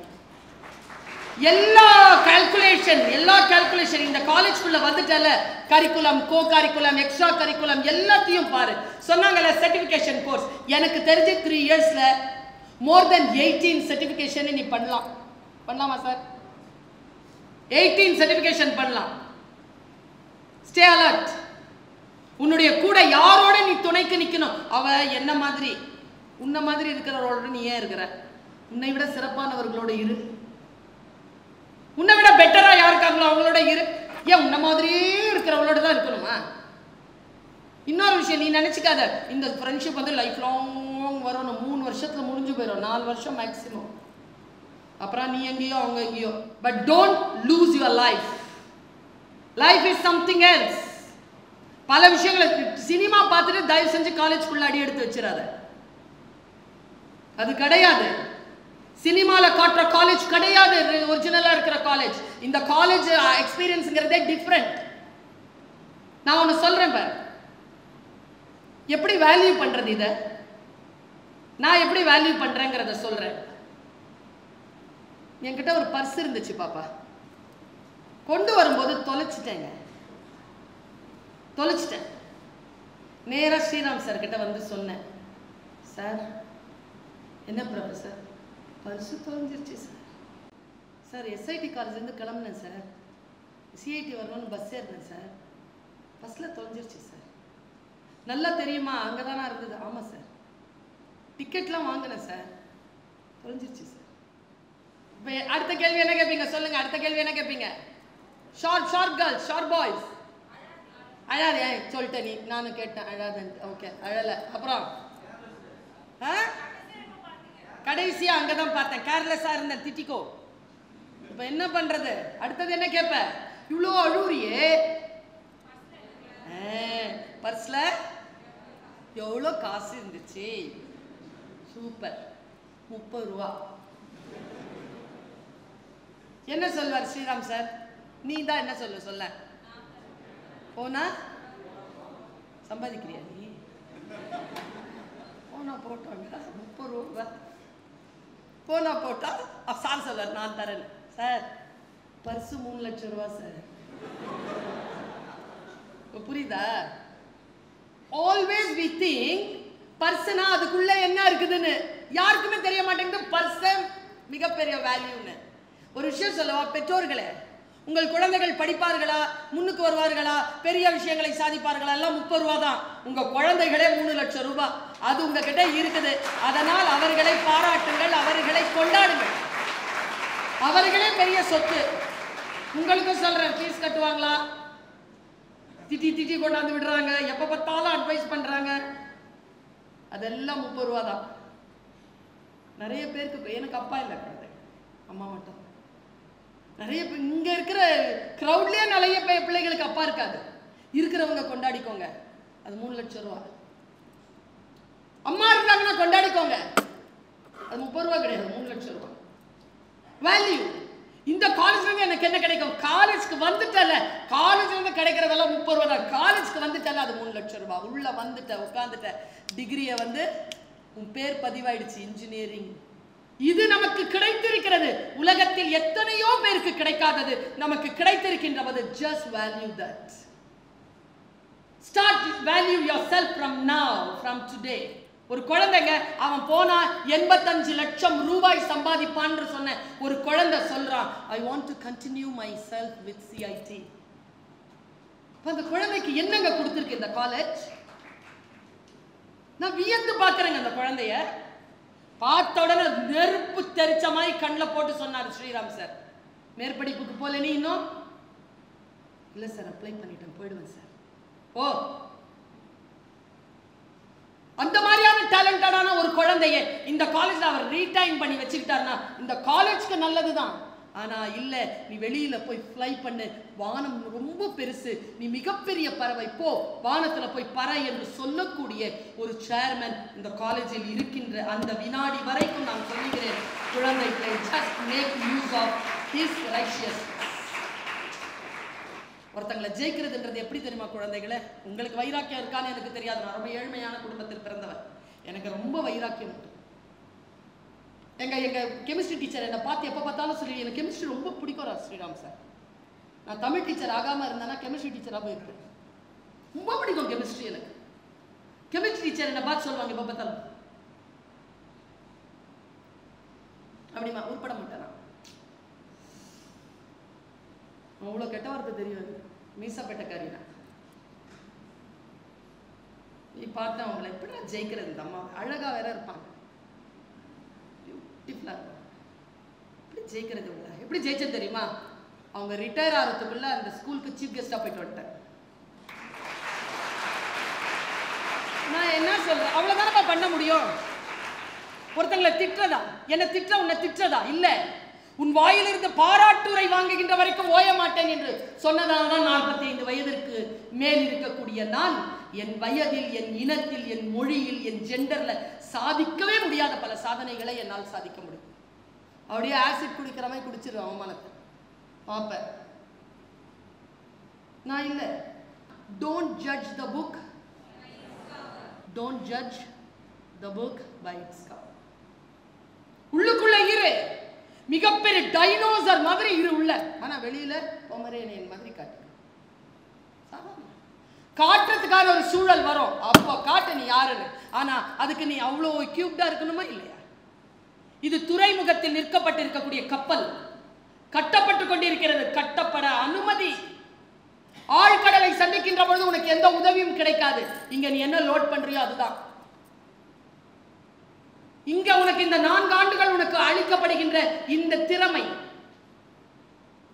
[SPEAKER 1] எல்லா கால்குலேஷன் இந்த காலேஜ்க்குள்ள வந்துட்டால, கரிக்குலம், கோ கரிக்குலம், எக்ஸ்ட்ரா கரிக்குலம் எல்லாத்தையும் பாரு. சொன்னாங்கல்ல சர்டிஃபிகேஷன் கோர்ஸ். எனக்கு தெரிஞ்ச 3 இயர்ஸ்ல மோர் தென் 18 சர்டிஃபிகேஷன் நீ பண்ணலாமா சார்? 18 சர்டிஃபிகேஷன் பண்ணலாம். Stay alert. உன்னுடைய கூட யாரோட நீ துணைக்கு நிக்கணும். அவ என்ன மாதிரி, உன்ன மாதிரி இருக்கிறவரோட நீ ஏன் இருக்கிற? உன்னை விட சிறப்பானவர்களோட இரு. உன்னை விட பெட்டரா யாருக்காங்களோ அவங்களோட இரு. ஏன் உன்ன மாதிரியே இருக்கிறவங்களோட தான் இருக்கணுமா? இன்னொரு விஷயம் நீ நினைச்சுக்காத, இந்த ஃப்ரெண்ட்ஷிப் வந்து லைஃப் லாங் வரும். 3 வருஷத்துல முடிஞ்சு போயிடும், 4 வருஷம் மேக்சிமம். அப்புறம் நீ எங்கேயோ அவங்க எங்கேயோ. But don't lose your life. Life is something else. பல விஷயங்களை சினிமா பார்த்துட்டு தயவு செஞ்சு காலேஜ்குள்ள அடி எடுத்து வச்சிடாத. அது கிடையாது. சினிமால காட்டுற காலேஜ் கிடையாது ஒரிஜினலா இருக்கிற காலேஜ். இந்த காலேஜ் எக்ஸ்பீரியன்ஸ்ங்கிறதே டிஃப்ரெண்ட். நான் ஒன்று சொல்றேன் பாரு, எப்படி வேல்யூ பண்றது இதை. நான் எப்படி வேல்யூ பண்றேங்கிறத சொல்றேன். என்கிட்ட ஒரு பர்ஸ் இருந்துச்சு பாப்பா, கொண்டு வரும்போது தொலைச்சிட்டேன். நேரா ஸ்ரீராம் சார் கிட்ட வந்து சொன்னேன், சார் என்ன ப்ரொஃபஸர் பர்ஸு தொலைஞ்சிருச்சு சார். சார் SIT காலேஜ்லேருந்து கிளம்புனேன் சார், CIT வரணும்னு பஸ் ஏறினேன் சார், பஸ்ஸில் தொலைஞ்சிருச்சு சார். நல்லா தெரியுமா? அங்கே தானே இருந்தது. ஆமாம் சார். டிக்கெட்லாம் வாங்கினேன் சார், தொலைஞ்சிருச்சு சார். இப்போ அடுத்த கேள்வி என்ன கேட்பீங்க சொல்லுங்க? அடுத்த கேள்வி என்ன கேட்பீங்க? ஷார்ட் கேர்ள்ஸ், ஷார்ட் பாய்ஸ், அழாதே சொல்லிட்டேன் நீ. நானும் கேட்டேன் அழாதன்ட்டு. ஓகே அழலை. அப்புறம் கடைசியா அங்கதான் பார்த்தேன், கேர்லெஸ்ஸா இருந்தேன், திட்டிக்கோ. இப்ப என்ன பண்றது? அடுத்தது என்ன கேட்ப? இவ்வளோ அழுவுறியே, பர்ஸ்ல எவ்வளோ காசு இருந்துச்சு? சூப்பர், 30 ரூபா. என்ன சொல்வார் ஸ்ரீராம் சார்? நீ தான் என்ன சொல்ல போனா சம்பாதிக்கிறியா நீ? போனா போட்டாங்க 30 ரூபா. போனா போட்டா சார் சொல்வார், நான் தரேன் சார். பர்ஸு 3 லட்சம் ரூபா சார். புரியுதா? ஆல்வேஸ் வி திங்க் பர்சனா அதுக்குள்ள என்ன இருக்குதுன்னு யாருக்குமே தெரிய மாட்டேங்குது. பர்சன் மிகப்பெரிய வேல்யூன்னு. ஒரு விஷயம் சொல்லவா பெற்றோர்களே, உங்கள் குழந்தைகள் படிப்பார்களா, முன்னுக்கு வருவார்களா, பெரிய விஷயங்களை சாதிப்பார்களா, எல்லாம் 30 ரூபா தான். உங்க குழந்தைகளே 3 லட்சம் ரூபாய். அது உங்ககிட்ட இருக்குது. அதனால் அவர்களை பாராட்டுங்கள், அவர்களை கொண்டாடுங்கள். அவர்களே பெரிய சொத்து. உங்களுக்கும் சொல்றேன், ஃபீஸ் கட்டுவாங்களா? திட்டி கொண்டாந்து விடுறாங்க, எப்ப பார்த்தாலும் அட்வைஸ் பண்றாங்க. அதெல்லாம் 30 ரூபா தான். நிறைய பேருக்கு, எனக்கு அப்பா இல்லை, குழந்தை அம்மா மட்டும். நிறைய இங்க இருக்கிற கிரௌட்லயே நிறைய பிள்ளைகளுக்கு அப்பா இருக்காது. இருக்கிறவங்க கொண்டாடிக்கோங்க. அது 3 லட்சம் ரூபா. அம்மா இருந்தாங்கன்னா கொண்டாடிக்கோங்க. அது 30 ரூபா கிடையாது, 3 லட்சம் ரூபா வேல்யூ. இந்த காலேஜ்ல இருந்து எனக்கு என்ன கிடைக்கும்? காலேஜ்க்கு வந்துட்டல, காலேஜ்ல இருந்து கிடைக்கிறதெல்லாம் 30 ரூபா தான். காலேஜ்க்கு வந்துட்டல, அது 3 லட்சம் ரூபாய். உள்ள வந்துட்ட, உட்காந்துட்ட, டிகிரியை வந்து உன் பேர் பதிவாயிடுச்சு, இன்ஜினியரிங். இது நமக்கு கிடைத்திருக்கிறது. உலகத்தில் எத்தனையோ பேருக்கு கிடைக்காதது நமக்கு கிடைத்திருக்கின்றது. just value that. Start value yourself from now, from today. ஒரு குழந்தைங்க அவன் போனா 85 லட்சம் ரூபாய் சம்பாதிப்பான்னு சொன்ன ஒரு குழந்தை சொல்றான், I want to continue myself with CIT. அந்த குழந்தைக்கு என்னங்க கொடுத்திருக்கு இந்த காலேஜ்? நான் வியந்து பார்க்கிறேங்க அந்த குழந்தைய. பார்த்த உடனே நெருப்பு தெரிச்ச மாதிரி கண்ணில் போட்டு சொன்னார் ஸ்ரீராம் சார், மேற்படிப்புக்கு போல நீ இன்னும் இல்லை சார், அப்ளை பண்ணிட்டேன், போயிடுவேன் சார். ஓ, அந்த மாதிரியான டேலண்டடான ஒரு குழந்தைய இந்த காலேஜ்ல அவர் ரீடைன் பண்ணி வச்சுக்கிட்டாருன்னா இந்த காலேஜ்க்கு நல்லதுதான். ஆனா இல்ல, நீ வெளியில போய் ஃப்ளை பண்ணு, வானம் ரொம்ப பெருசு, நீ மிகப்பெரிய பறவை, போ வானத்துல போய் பறை என்று சொல்லக்கூடிய ஒரு சேர்மன் இந்த காலேஜில் இருக்கின்ற அந்த வினாடி வரைக்கும் நான் சொல்லுகிறேன், குழந்தைகளை just make use of his righteousness. ஒருத்தங்களை ஜெயிக்கிறதுன்றது எப்படி தெரியுமா குழந்தைகளை? உங்களுக்கு வைராக்கியம் இருக்கான்னு எனக்கு தெரியாது, நான் ரொம்ப ஏழ்மையான குடும்பத்தில் பிறந்தவர், எனக்கு ரொம்ப வைராக்கியம் உண்டு. எங்க கெமிஸ்ட்ரி டீச்சர் என்னை பார்த்து எப்போ பார்த்தாலும் சொல்லி, எனக்கு கெமிஸ்ட்ரி ரொம்ப பிடிக்கும் ஸ்ரீராம் சார். நான் தமிழ் டீச்சர் ஆகாம இருந்தேன்னா கெமிஸ்ட்ரி டீச்சராக போயிருக்கேன். ரொம்ப பிடிக்கும் கெமிஸ்ட்ரி எனக்கு. கெமிஸ்ட்ரி டீச்சர் என்னை பார்த்து சொல்லுவாங்க எப்போ பார்த்தாலும், அப்படிமா உட்பட மாட்டேன், அவ்வளோ கெட்ட வார்த்தை தெரியாது, மீசாப்பேட்டக்காரி நான். நீ பார்த்தேன் அவங்களை எப்படி ஜெயிக்கிறது, இந்த அம்மா அழகா வேற இருப்பாங்க, பியூட்டிஃபுல்லா இருப்பாங்க, எப்படி ஜெயிக்கிறது இல்லை? எப்படி ஜெயிச்சது தெரியுமா? அவங்க ரிட்டையர் ஆகிறதுக்குள்ள அந்த ஸ்கூலுக்கு சீஃப் கெஸ்டா போயிட்டு வந்துட்டேன். நான் என்ன சொல்றேன், அவ்வளவுதானப்பா பண்ண முடியும். ஒருத்தங்களை திட்டுறதா, என்ன திட்ட உன்னை திட்டுறதா இல்ல, உன் வாயிலிருந்து பாராட்டுரை வாங்குகின்ற வரைக்கும் ஓய மாட்டேன் என்று சொன்னதால் தான் 45 வயதிற்கு மேல் இருக்கக்கூடிய நான் என் வயதில், என் இனத்தில், என் மொழியில், என் ஜெண்டர்ல சாதிக்கவே முடியாத பல சாதனைகளை என்னால் சாதிக்க முடியும். அப்படியே ஆசிட் குடிக்கிற மாதிரி குடிச்சிருவேன் அவமானத்தை பார்ப்பேன். நான் இல்லை. Don't judge the book, don't judge the book by its cover. உள்ளுக்குள்ள இரு, மிகப்பெரிய டைனோசர் மாதிரி இரு உள்ள, ஆனா வெளியில பொமரேனியன் மாதிரி காட்டு. காட்டுறதுக்கான ஒரு சூழல் வரும், அப்போ காட்டு நீ யாருன்னு. ஆனா அதுக்கு நீ அவ்வளோ கியூப்டா இருக்கணுமா இல்லையா? இது துறைமுகத்தில் நிற்கப்பட்டிருக்கக்கூடிய கப்பல், கட்டப்பட்டு கொண்டிருக்கிறது, கட்டப்பட அனுமதி. ஆழ்கடலை சந்திக்கின்ற பொழுது உனக்கு எந்த உதவியும் கிடைக்காது. இங்க நீ என்ன லோட் பண்றியோ அதுதான். இங்க உனக்கு இந்த 4 ஆண்டுகள் உனக்கு அளிக்கப்படுகின்ற இந்த திறமை,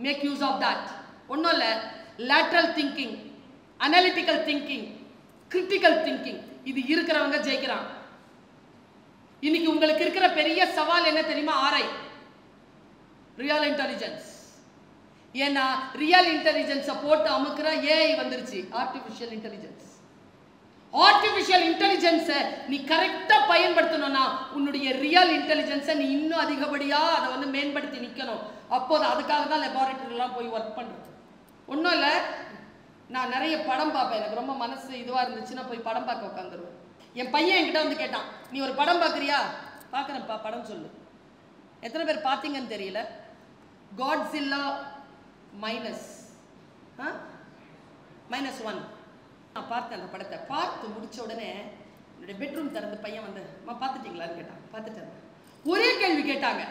[SPEAKER 1] மேக் யூஸ் ஆஃப் தட். ஒன்றும் இல்லை, lateral thinking, analytical thinking, critical thinking, இது இருக்கிறவங்க ஜெயிக்கிறான். இன்னைக்கு உங்களுக்கு இருக்கிற பெரிய சவால் என்ன தெரியுமா? ஆரை ரியல் இன்டெலிஜென்ஸ். ஏன்னா ரியல் இன்டெலிஜென்ஸை போட்டு அமுக்குற ஏஐ வந்துருச்சு, ஆர்டிஃபிஷியல் இன்டெலிஜென்ஸ். ஆர்டிஃபிஷியல் இன்டெலிஜென்ஸை நீ கரெக்டா பயன்படுத்தணும்னா உன்னுடைய ரியல் இன்டெலிஜென்ஸை நீ இன்னும் அதிகப்படியா அதை வந்து மேம்படுத்தி நிற்கணும். அப்போது அதுக்காக தான் லெபார்டரிலாம் போய் ஒர்க் பண்றது. ஒன்றும் இல்லை, நான் நிறைய படம் பார்ப்பேன், எனக்கு ரொம்ப மனசு இதுவாக இருந்துச்சுன்னா போய் படம் பார்க்க உட்காந்துருவேன். என் பையன் என்கிட்ட வந்து கேட்டான், நீ ஒரு படம் பார்க்குறியா? பார்க்குறேன்ப்பா, படம் சொல்லு. எத்தனை பேர் பார்த்தீங்கன்னு தெரியல, காட்ஸில்லா -1. நான் பார்த்தேன் அந்த படத்தை. பார்த்து முடிச்ச உடனே என்னுடைய பெட்ரூம் திறந்து பையன் வந்து, அம்மா பார்த்துட்டீங்களான்னு கேட்டான். பார்த்துட்டேன். ஒரே கேள்வி கேட்டாங்க,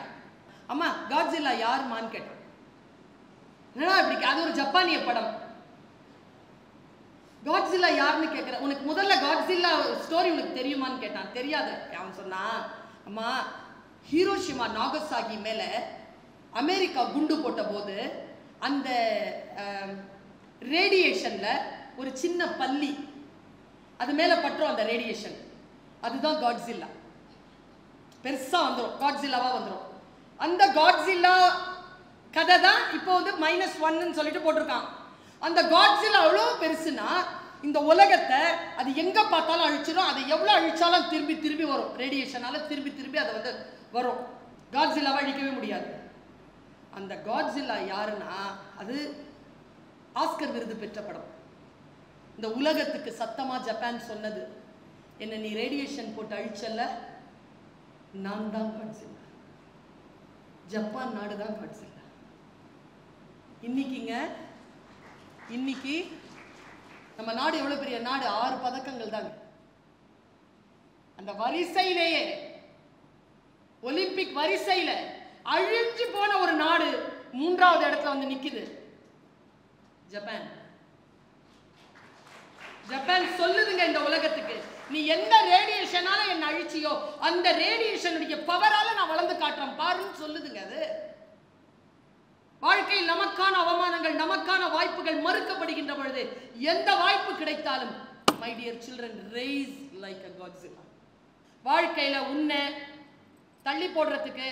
[SPEAKER 1] அம்மா காட்ஸில்லா யாருமான்னு கேட்டான். என்னடா இப்படி, அது ஒரு ஜப்பானிய படம், காட்ஸில்லா யாருன்னு கேட்குறேன். உனக்கு முதல்ல காட்ஸில்லா ஸ்டோரி உனக்கு தெரியுமான்னு கேட்டான். தெரியாது. அவன் சொன்னான், அம்மா ஹீரோஷிமா நாகசாகி மேல அமெரிக்கா குண்டு போட்ட போது அந்த ரேடியேஷன்ல ஒரு சின்ன பள்ளி அது மேல பற்றும், அந்த ரேடியேஷன் அதுதான் காட்ஸில்லா. பெருசா வந்துடும், காட்ஸில்லாவா வந்துடும். அந்த காட்ஸில்லா கதை தான் இப்போ வந்து -1 சொல்லிட்டு போட்டிருக்கான். அந்த காட்ஸில்லா அவ்வளோ பெருசுனா இந்த உலகத்தை அது எங்க பார்த்தாலும் அழிச்சிடும். அதை எவ்வளோ அழிச்சாலும் திரும்பி திரும்பி வரும், ரேடியேஷனால திரும்பி திரும்பி அதை வந்து வரும். காட்ஸில்லாவை அழிக்கவே முடியாது. அந்த காட்ஸில்லா யாருன்னா அது ஆஸ்கர் விருது பெற்ற படம். இந்த உலகத்துக்கு சத்தமா ஜப்பான் சொன்னது, என்ன நீ ரேடியேஷன் போட்டு அழிச்சல, நான் தான் காட்ஸில்லா, ஜப்பான் நாடு தான் காட்ஸில்லா. இன்னைக்கு நம்ம நாடு எவ்வளவு பெரிய நாடு, 6 பதக்கங்கள் தாங்க. அந்த வரிசையிலேயே ஒலிம்பிக் வரிசையில அழிஞ்சு போன ஒரு நாடு 3வது இடத்துல வந்து நிக்குது. ஜப்பான். ஜப்பான் சொல்லுதுங்க இந்த உலகத்துக்கு, நீ எந்த ரேடியேஷனால என்ன அழிச்சியோ அந்த ரேடியேஷனுடைய பவரால நான் வளர்ந்து காட்டுறேன் பாருன்னு சொல்லுதுங்க. அது வாழ்க்கையில் நமக்கான அவமானங்கள், நமக்கான வாய்ப்புகள் மறுக்கப்படுகின்ற பொழுது எந்த வாய்ப்பு கிடைத்தாலும் my dear children, raise like a Godzilla. வாழ்க்கையில உன்னை தள்ளி போடுறதுக்கு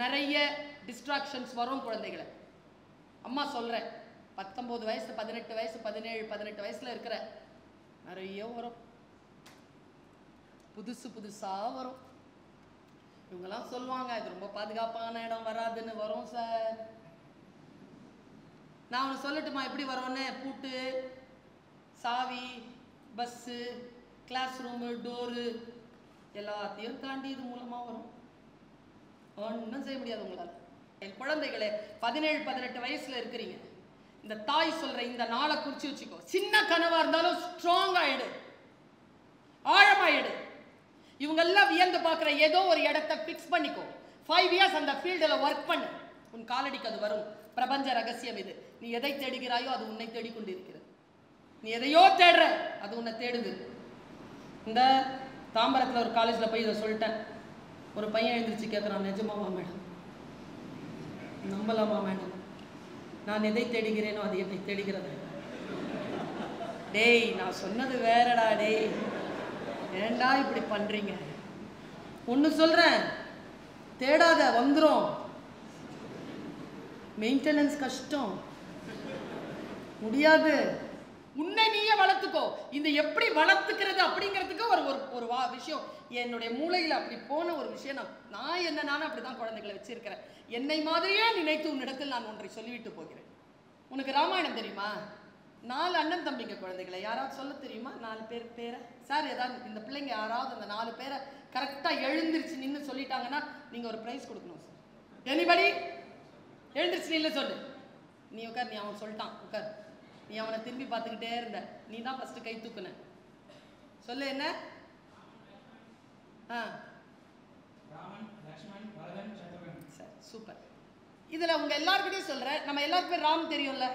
[SPEAKER 1] நிறைய டிஸ்ட்ராக்ஷன்ஸ் வரும் குழந்தைகளை. அம்மா சொல்றேன், 19 வயசு 18 வயசு 17 18 வயசுல இருக்கிற நிறைய வரும், புதுசா வரும். இவங்கெல்லாம் சொல்லுவாங்க இது ரொம்ப பாதுகாப்பான இடம், வராதுன்னு. வரும் சார். நான் ஒன்று சொல்லட்டுமா எப்படி வரும்னு? பூட்டு, சாவி, பஸ்ஸு, கிளாஸ் ரூமு, டோரு எல்லாத்தையும் தாண்டி இது மூலமாக வரும். ஒன்றும் செய்ய முடியாது உங்களால். என் குழந்தைகளே 17 18 வயசுல இருக்கிறீங்க. இந்த தாய் சொல்ற இந்த நாளை குறிச்சு வச்சுக்கோ. சின்ன கனவா இருந்தாலும் ஸ்ட்ராங் ஆயிடு, ஆழமாயிடு. இவங்க எல்லாம் வியந்து பார்க்குற ஏதோ ஒரு இடத்தை ஃபிக்ஸ் பண்ணிக்கோ. 5 இயர்ஸ் அந்த ஃபீல்டில் ஒர்க் பண்ணு, உன் காலடிக்கு அது வரும். பிரபஞ்ச ரகசியம் இது. நீ எதை தேடுகிறாயோ அது உன்னை தேடிக்கொண்டிருக்கிறது. நீ எதையோ தேடுற, அது உன்னை தேடுது. இந்த தாம்பரத்தில் ஒரு காலேஜில் போய் இதை சொல்லிட்டேன். ஒரு பையன் எழுந்திரிச்சு கேட்குறான், நிஜமாவா மேடம்? நம்பலாமா மேடம்? நான் எதை தேடுகிறேனோ அது என்னை தேடுகிறது. டேய், நான் சொன்னது வேறடா. டேய், ஏண்டா இப்படி பண்றீங்க? ஒன்று சொல்றேன், தேடாத, வந்துடும். மெயின்டெனன்ஸ் கஷ்டம், முடியாது. உன்னை நீயே வளர்த்துக்கோ. இந்த எப்படி வளர்த்துக்கிறது அப்படிங்கிறதுக்கு ஒரு ஒரு விஷயம் என்னுடைய மூளையில் அப்படி போன ஒரு விஷயம். நான் நானும் அப்படிதான் குழந்தைகளை வச்சிருக்கிறேன். என்னை மாதிரியே நினைத்து உன்னிடத்தில் நான் ஒன்றை சொல்லிவிட்டு போகிறேன். உனக்கு ராமாயணம் தெரியுமா? 4 அண்ணன் தம்பிங்க குழந்தைகளை யாராவது சொல்ல தெரியுமா? 4 பேர் பேரை சார், ஏதாவது இந்த பிள்ளைங்க யாராவது அந்த 4 பேரை கரெக்டாக எழுந்திருச்சு நின்று சொல்லிட்டாங்கன்னா நீங்கள் ஒரு ப்ரைஸ் கொடுக்கணும் சார். எனிபடி எழுந்திருச்சு நின்று சொல்லு. நீ உட்கார், நீ அவன் சொல்லிட்டான் உட்கார். நீ அவனை திரும்பி பார்த்துக்கிட்டே இருந்த, நீ தான் ஃபர்ஸ்ட் கை தூக்குன. சொல்லு என்ன? சரி, சூப்பர். இதுல உங்க எல்லாருக்கிட்டையும் சொல்றேன், நம்ம எல்லாருக்குமே ராம் தெரியும்ல,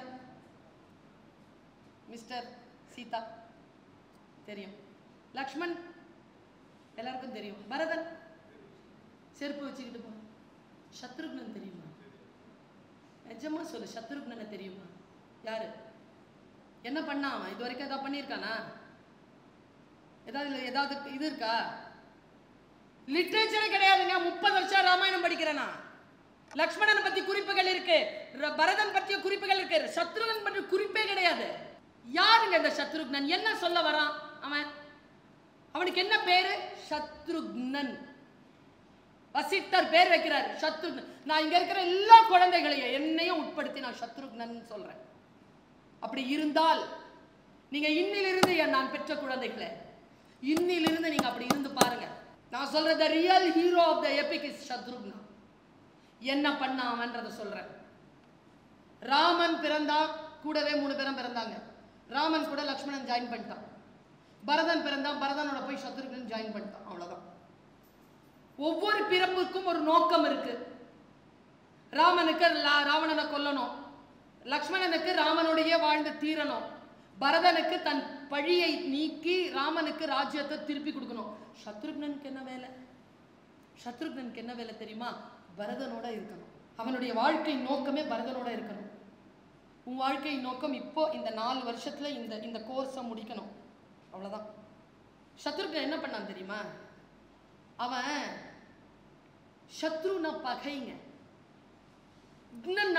[SPEAKER 1] மிஸ்டர் சீதா தெரியும், லக்ஷ்மண் எல்லாருக்கும் தெரியும், பரதன் செருப்பு வச்சுக்கிட்டு போ. சத்ருக்னன் தெரியுமா? நிஜமா சொல்லு, சத்ருக்னனை தெரியுமா? யாரு? என்ன பண்ணா அவன்? இது வரைக்கும் ஏதாவது பண்ணியிருக்கானா? ஏதாவது இது இருக்கா? லிட்ரேச்சரே கிடையாதுங்க. 30 வருஷம் ராமாயணம் படிக்கிறேனா. லக்ஷ்மணனை பத்தி குறிப்புகள் இருக்கு, பரதன் பற்றிய குறிப்புகள் இருக்கு, சத்ருகன் பற்றிய குறிப்பே கிடையாது. யாருங்க இந்த சத்ருக்னன்? என்ன சொல்ல வரான் அவன்? அவனுக்கு என்ன பேரு? சத்ருக்னன். வசிட்டர் பேர் வைக்கிறார் சத்ருக்னன். நான் இங்க இருக்கிற எல்லா குழந்தைகளையும் என்னையும் உட்படுத்தி நான் சத்ருக்னன் சொல்றேன். அப்படி இருந்தால் நீங்க இன்னிலிருந்து நான் பெற்ற குழந்தைகளை இன்னிலிருந்து நீங்க அப்படி இருந்து பாருங்க. நான் சொல்றேன், the real hero of the epic is Shatrughna. என்ன பண்ண அவன்றத சொல்றேன். ராமன் பிறந்தா, கூடவே 3 பேரும் பிறந்தாங்க. ராமன் கூட லக்ஷ்மணன் ஜாயின் பண்ணிட்டான். பரதன் பிறந்தா, பரதனோட போய் சத்ருக்னன் ஜாயின் பண்ணிட்டான். அவ்வளவுதான். ஒவ்வொரு பிறப்புக்கும் ஒரு நோக்கம் இருக்கு. ராமனுக்கு ராவணனை கொல்லணும், லக்ஷ்மணனுக்கு ராமனுடைய வாழ்ந்து தீரணும், பரதனுக்கு தன் பழியை நீக்கி ராமனுக்கு ராஜ்யத்தை திருப்பி கொடுக்கணும். சத்ருக்னனுக்கு என்ன வேலை? சத்ருக்னனுக்கு என்ன வேலை தெரியுமா? பரதனோட இருக்கணும். அவனுடைய வாழ்க்கை நோக்கமே பரதனோட இருக்கணும். உன் வாழ்க்கை நோக்கம் இப்போ இந்த 4 வருஷத்துல இந்த கோர்ஸை முடிக்கணும். அவ்வளவுதான். சத்ருக்னன் என்ன பண்ணான் தெரியுமா? அவன் சத்ருனா பகைங்க,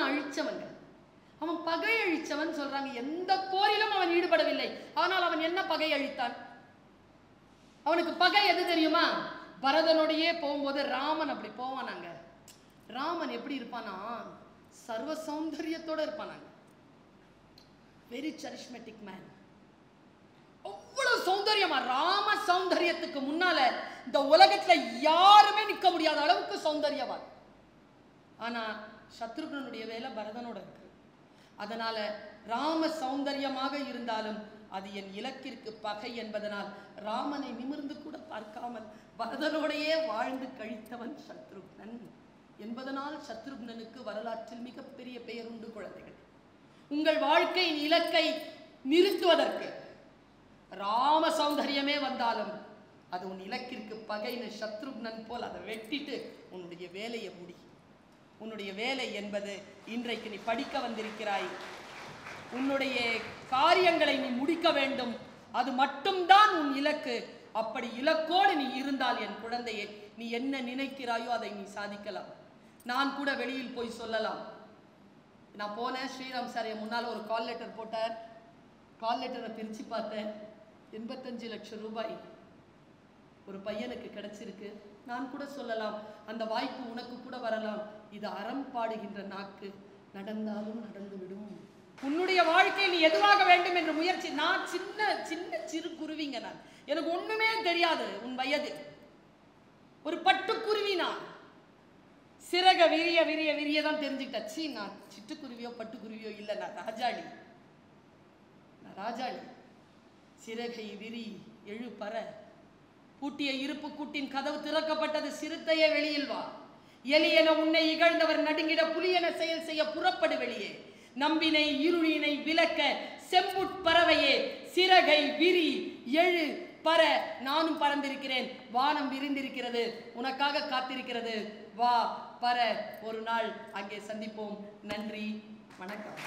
[SPEAKER 1] அழிச்சவங்க. அவன் பகை அழிச்சவன் சொல்றாங்க. எந்த போரிலும் அவன் ஈடுபடவில்லை, ஆனால் அவன் என்ன பகை அழித்தான்? அவனுக்கு பகை எது தெரியுமா? பரதனுடைய போகும்போது ராமன் அப்படி போவானாங்க. ராமன் எப்படி இருப்பானா? சர்வ சௌந்தரியத்தோட இருப்பானாங்க. Very சரிஸ்மெட்டிக் man. அவ்வளவு சௌந்தரியமா. ராம சௌந்தரியத்துக்கு முன்னால இந்த உலகத்துல யாருமே நிக்க முடியாத அளவுக்கு சௌந்தரியவான். ஆனா சத்ருக்னனுடைய வேலை பரதனோட இருக்கு. அதனால ராம சௌந்தரியமாக இருந்தாலும் அது என் இலக்கிற்கு பகை என்பதனால் ராமனை நிமிர்ந்து கூட பார்க்காமல் பரதனோடையே வாழ்ந்து கழித்தவன் சத்ருக்னன் என்பதனால் சத்ருக்னனுக்கு வரலாற்றில் மிகப்பெரிய பெயர் உண்டு. குழந்தைகள், உங்கள் வாழ்க்கையின் இலக்கை நிறுத்துவதற்கு ராம சௌந்தரியமே வந்தாலும் அது உன் இலக்கிற்கு பகைன்னு சத்ருக்னன் போல் அதை வெட்டிட்டு உன்னுடைய வேலையை முடி. உன்னுடைய வேலை என்பது இன்றைக்கு நீ படிக்க வந்திருக்கிறாய், உன்னுடைய காரியங்களை நீ முடிக்க வேண்டும், அது மட்டும்தான் உன் இலக்கு. அப்படி இலக்கோடு நீ இருந்தால் என் குழந்தையே, நீ என்ன நினைக்கிறாயோ அதை நீ சாதிக்கலாம். நான் கூட வெளியில் போய் சொல்லலாம். நான் போனேன், ஸ்ரீராம் சார் என் முன்னால் ஒரு கால் லெட்டர் போட்டார். கால் லெட்டரை பிரித்து பார்த்தேன். 85 லட்சம் ரூபாய் ஒரு பையனுக்கு கிடைச்சிருக்கு. நான் கூட சொல்லலாம், அந்த வாய்ப்பு உனக்கு கூட வரலாம். இது அறம் பாடுகின்ற நாக்கு, நடந்தாலும் நடந்துவிடும். உன்னுடைய வாழ்க்கை நீ எதுவாக வேண்டும் என்ற முயற்சி. நான் சின்ன சின்ன சிறு குருவிங்க, நான் எனக்கு ஒண்ணுமே தெரியாது. உன் வயது ஒரு பட்டுக்குருவி. நான் சிறக விரிய விரிய விரிய தான் தெரிஞ்சுக்கிட்டாச்சு. நான் சிட்டுக்குருவியோ பட்டுக்குருவியோ இல்லை, நான் ராஜாளி. நான் ராஜாளி. சிறகை விரி எழு பற, பூட்டிய இருப்பு கூட்டின் கதவு திறக்கப்பட்டது, சிறுத்தையே வெளியில் வா. எலியென உன்னை இகழ்ந்தவர் நடுங்கிட புலியென செயல் செய்ய புறப்படு வெளியே. நம்பினை இருளினை விலக்க செம்புட்பறவையே, சிறகை விரி எழு பற. நானும் பறந்திருக்கிறேன், வானம் விரிந்திருக்கிறது, உனக்காக காத்திருக்கிறது. வா பற, ஒரு நாள் அங்கே சந்திப்போம். நன்றி, வணக்கம்.